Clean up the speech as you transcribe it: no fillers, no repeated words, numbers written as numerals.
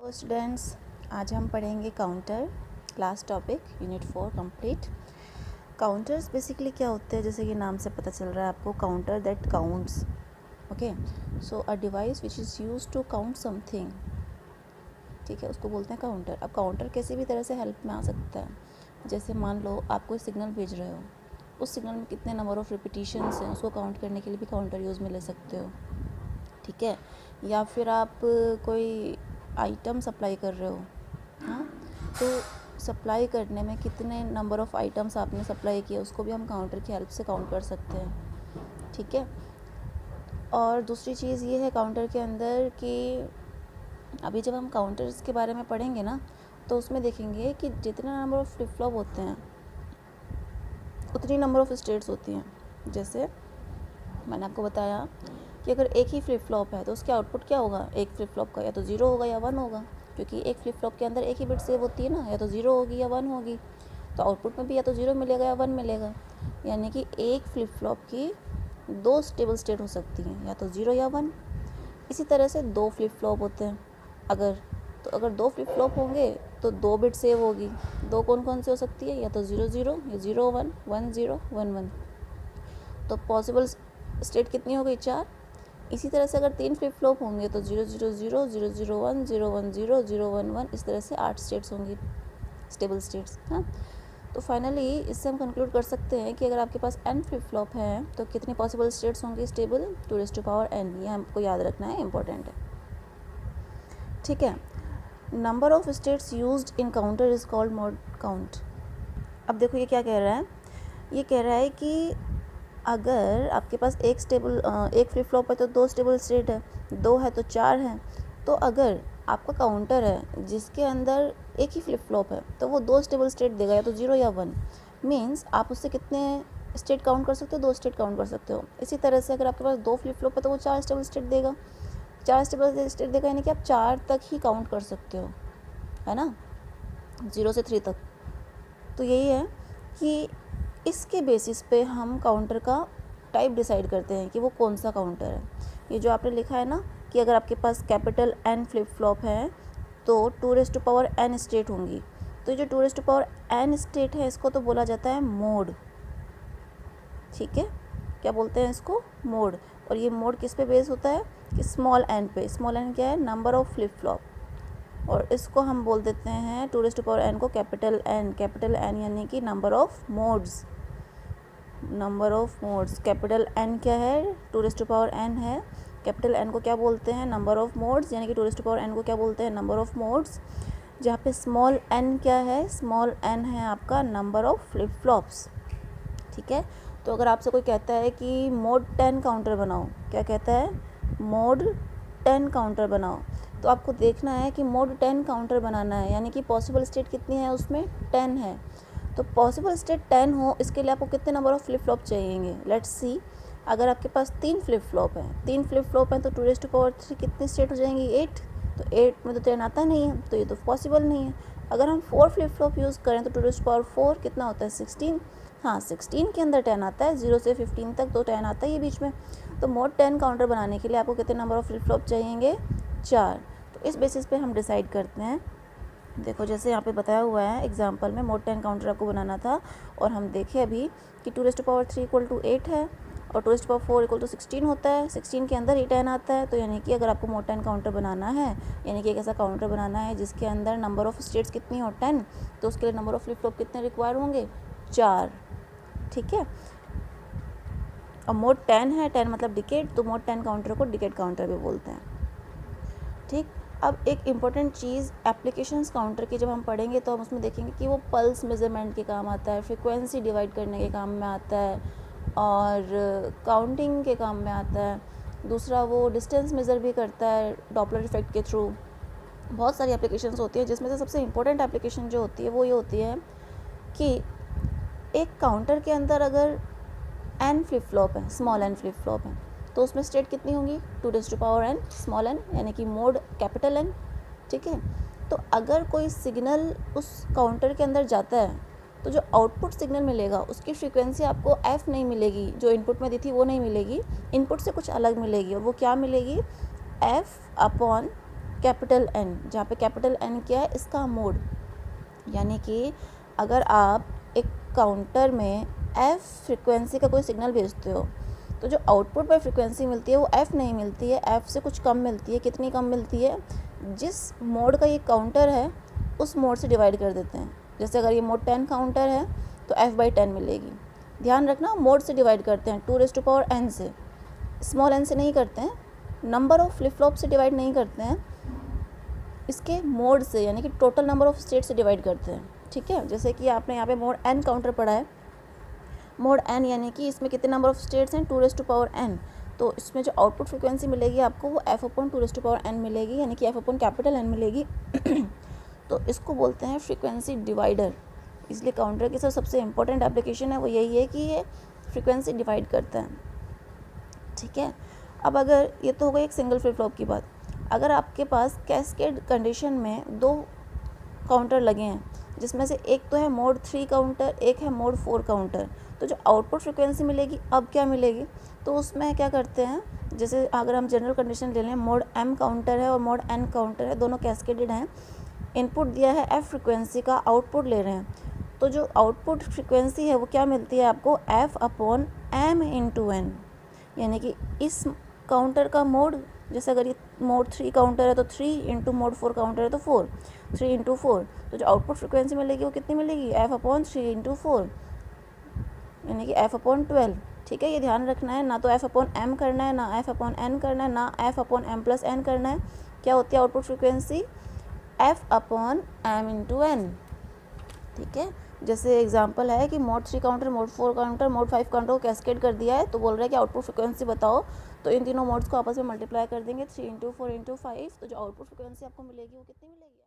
Students, आज हम पढ़ेंगे counter. Class topic unit 4 complete. Counters basically क्या होते हैं, जैसे कि नाम से पता चल रहा है आपको, counter that counts. Okay, so a device which is use to count something, ठीक है, उसको बोलते हैं काउंटर। अब काउंटर किसी भी तरह से हेल्प में आ सकता है। जैसे मान लो आप कोई सिग्नल भेज रहे हो, उस सिग्नल में कितने नंबर ऑफ़ रिपीटिशंस हैं उसको काउंट करने के लिए भी काउंटर यूज़ में ले सकते हो, ठीक है। या फिर आप कोई आइटम सप्लाई कर रहे हो, हाँ, तो सप्लाई करने में कितने नंबर ऑफ़ आइटम्स आपने सप्लाई किए उसको भी हम काउंटर की हेल्प से काउंट कर सकते हैं, ठीक है। और दूसरी चीज़ ये है काउंटर के अंदर कि अभी जब हम काउंटर्स के बारे में पढ़ेंगे ना, तो उसमें देखेंगे कि जितने नंबर ऑफ़ फ्लिप फ्लॉप होते हैं उतनी नंबर ऑफ़ स्टेट्स होती हैं। जैसे मैंने आपको बताया कि अगर एक ही फ्लिप फ्लॉप है तो उसके आउटपुट क्या होगा, एक फ्लिप फ्लॉप का या तो 0 होगा या 1 होगा, क्योंकि एक फ्लिप फ्लॉप के अंदर एक ही बिट सेव होती है ना, या तो 0 होगी या 1 होगी। तो आउटपुट में भी या तो 0 मिलेगा या 1 मिलेगा। यानी कि एक फ्लिप फ्लॉप की दो स्टेबल स्टेट हो सकती हैं, या तो 0 या 1। इसी तरह से दो फ्लिप फ्लॉप होते हैं अगर दो फ्लिप फ्लॉप होंगे तो दो बिट सेव होगी। दो कौन कौन सी हो सकती है, या तो 0 0 या 0 1 1 0 1 1। तो पॉसिबल स्टेट कितनी हो गई, 4। इसी तरह से अगर 3 फ्लिप फ्लॉप होंगे तो 0 0 0 0 0 1 0 1 0 0 1 1, इस तरह से 8 स्टेट्स होंगी, स्टेबल स्टेट्स, हाँ। तो फाइनली इससे हम कंक्लूड कर सकते हैं कि अगर आपके पास n फ्लिप फ्लॉप है तो कितनी पॉसिबल स्टेट्स होंगी स्टेबल, 2⁻n। ये हमको याद रखना है, इंपॉर्टेंट है, ठीक है। Number of states used in counter is called mode count. अब देखो ये क्या कह रहा है, ये कह रहा है कि अगर आपके पास एक फ्लिप फ्लॉप है तो दो स्टेबल स्टेट है, दो है तो 4 है। तो अगर आपका काउंटर है जिसके अंदर एक ही फ्लिप फ्लॉप है तो वो दो स्टेबल स्टेट देगा, या तो 0 या 1। मीन्स आप उससे कितने स्टेट काउंट कर सकते हो, दो स्टेट काउंट कर सकते हो। इसी तरह से अगर आपके पास दो फ्लिप फ्लॉप है तो वो 4 स्टेबल स्टेट देगा, 4 स्टेबल स्टेट देगा, यानी कि आप 4 तक ही काउंट कर सकते हो, है ना, 0 से 3 तक। तो यही है कि इसके बेसिस पे हम काउंटर का टाइप डिसाइड करते हैं कि वो कौन सा काउंटर है। ये जो आपने लिखा है ना कि अगर आपके पास कैपिटल N फ्लिप फ्लॉप है तो 2⁻n स्टेट होंगी। तो जो 2⁻n स्टेट है इसको तो बोला जाता है मोड, ठीक है। क्या बोलते हैं इसको, मोड। और ये मोड किस पे बेस होता है कि स्मॉल n पे। स्मॉल n क्या है, नंबर ऑफ फ्लिप फ्लॉप। और इसको हम बोल देते हैं 2⁻n को कैपिटल N यानी कि number of modes. Capital N क्या है, 2⁻n है। कैपिटल N को क्या बोलते हैं, नंबर ऑफ मोड्स, यानी कि 2⁻n को क्या बोलते हैं, नंबर ऑफ मोड्स। जहाँ पे स्मॉल n क्या है, स्मॉल n है आपका नंबर ऑफ फ्लिप फ्लॉप्स, ठीक है। तो अगर आपसे कोई कहता है कि मोड 10 काउंटर बनाओ, क्या कहता है, मोड 10 काउंटर बनाओ, तो आपको देखना है कि मोड 10 काउंटर बनाना है, यानी कि पॉसिबल स्टेट कितनी है उसमें, 10 है। तो पॉसिबल स्टेट 10 हो, इसके लिए आपको कितने नंबर ऑफ फ्लिप फ्लॉप चाहिए, लेट्स सी। अगर आपके पास 3 फ्लिप फ्लॉप हैं, 3 फ्लिप फ्लॉप हैं तो 2⁻3 कितनी स्टेट हो जाएंगी, 8। तो 8 में तो 10 आता नहीं है, तो ये तो पॉसिबल नहीं है। अगर हम 4 फ्लिप फ्लॉप यूज़ करें तो 2⁻4 कितना होता है, 16। हाँ, 16 के अंदर 10 आता है, 0 से 15 तक तो 10 आता है ये बीच में। तो मोड 10 काउंटर बनाने के लिए आपको कितने नंबर ऑफ फ्लिप फ्लॉप चाहिए, 4। तो इस बेसिस पे हम डिसाइड करते हैं। देखो जैसे यहाँ पे बताया हुआ है एग्जांपल में, मोड 10 काउंटर आपको बनाना था, और हम देखें अभी कि 2⁻3 = 8 है और 2⁻4 = 16 होता है। 16 के अंदर ही 10 आता है। तो यानी कि अगर आपको मोड 10 काउंटर बनाना है, यानी कि एक ऐसा काउंटर बनाना है जिसके अंदर नंबर ऑफ़ स्टेट्स कितनी हो, 10, तो उसके लिए नंबर ऑफ़ फ्लिप फ्लॉप कितने रिक्वायर होंगे, 4, ठीक है। और मोड 10 है, 10 मतलब डिकेड, तो मोड 10 काउंटर को डिकेड काउंटर भी बोलते हैं, ठीक। अब एक इम्पॉर्टेंट चीज़ एप्लीकेशंस काउंटर की जब हम पढ़ेंगे तो हम उसमें देखेंगे कि वो पल्स मेज़रमेंट के काम आता है, फ्रीक्वेंसी डिवाइड करने के काम में आता है, और काउंटिंग के काम में आता है। दूसरा वो डिस्टेंस मेज़र भी करता है डॉपलर इफेक्ट के थ्रू। बहुत सारी एप्लीकेशंस होती हैं, जिसमें से सबसे इम्पोर्टेंट एप्लीकेशन जो होती है वो ये होती है कि एक काउंटर के अंदर अगर n फ्लिप फ्लॉप है, स्मॉल n फ्लिप फ्लॉप है, तो उसमें स्टेट कितनी होंगी, 2⁻n स्मॉल n, यानी कि मोड कैपिटल N, ठीक है। तो अगर कोई सिग्नल उस काउंटर के अंदर जाता है तो जो आउटपुट सिग्नल मिलेगा उसकी फ्रीक्वेंसी आपको f नहीं मिलेगी, जो इनपुट में दी थी वो नहीं मिलेगी, इनपुट से कुछ अलग मिलेगी। और वो क्या मिलेगी, f/n कैपिटल एन, जहाँ पे कैपिटल एन क्या है, इसका मोड। यानी कि अगर आप एक काउंटर में एफ फ्रिक्वेंसी का कोई सिग्नल भेजते हो तो जो आउटपुट पर फ्रिक्वेंसी मिलती है वो एफ़ नहीं मिलती है, एफ़ से कुछ कम मिलती है। कितनी कम मिलती है? जिस मोड का ये काउंटर है उस मोड से डिवाइड कर देते हैं। जैसे अगर ये मोड 10 काउंटर है तो f/10 मिलेगी। ध्यान रखना, मोड से डिवाइड करते हैं 2n से, स्मॉल n से नहीं करते हैं, नंबर ऑफ फ्लिप फ्लॉप से डिवाइड नहीं करते हैं, इसके मोड से यानी कि टोटल नंबर ऑफ स्टेट से डिवाइड करते हैं। ठीक है, जैसे कि आपने यहाँ पे मोड n काउंटर पढ़ा है, मोड n यानी कि इसमें कितने नंबर ऑफ स्टेट्स हैं, 2n, तो इसमें जो आउटपुट फ्रिक्वेंसी मिलेगी आपको वो f/2n मिलेगी, यानी कि f/N मिलेगी। तो इसको बोलते हैं फ्रिक्वेंसी डिवाइडर। इसलिए काउंटर की सबसे इम्पोर्टेंट एप्लीकेशन है वो यही है कि ये फ्रिक्वेंसी डिवाइड करता है। ठीक है, अब अगर ये तो हो गई एक सिंगल फ्लिप फ्लॉप की बात। अगर आपके पास कैस्केड कंडीशन में 2 काउंटर लगे हैं, जिसमें से एक तो है मोड 3 काउंटर, एक है मोड 4 काउंटर, तो जो आउटपुट फ्रिक्वेंसी मिलेगी अब क्या मिलेगी, तो उसमें क्या करते हैं, जैसे अगर हम जनरल कंडीशन ले लें, मोड m काउंटर है और मोड n काउंटर है, दोनों कैस्केडेड हैं, इनपुट दिया है f फ्रिक्वेंसी का, आउटपुट ले रहे हैं, तो जो आउटपुट फ्रिक्वेंसी है वो क्या मिलती है आपको, f/m/n, यानी कि इस काउंटर का मोड, जैसे अगर ये मोड 3 काउंटर है तो 3 इंटू मोड 4 काउंटर है तो 4, 3 इंटू 4, तो जो आउटपुट फ्रिक्वेंसी मिलेगी वो कितनी मिलेगी, f/3 इंटू 4, यानी कि f/12। ठीक है, ये ध्यान रखना है, ना तो f/m करना है, ना f/n करना है, ना f/m+n करना है। क्या होती है आउटपुट फ्रिक्वेंसी, f/m/n। ठीक है, जैसे एग्जांपल है कि mode 3 counter, mode 4 counter, mode 5 counter को कैस्केड कर दिया है, तो बोल रहा है कि आउटपुट फ्रिक्वेंसी बताओ, तो इन तीनों मोड्स को आपस में मल्टीप्लाई कर देंगे, 3 इंटू 4 इंटू 5, तो जो आउटपुट फ्रिक्वेंसी आपको मिलेगी वो कितनी मिलेगी।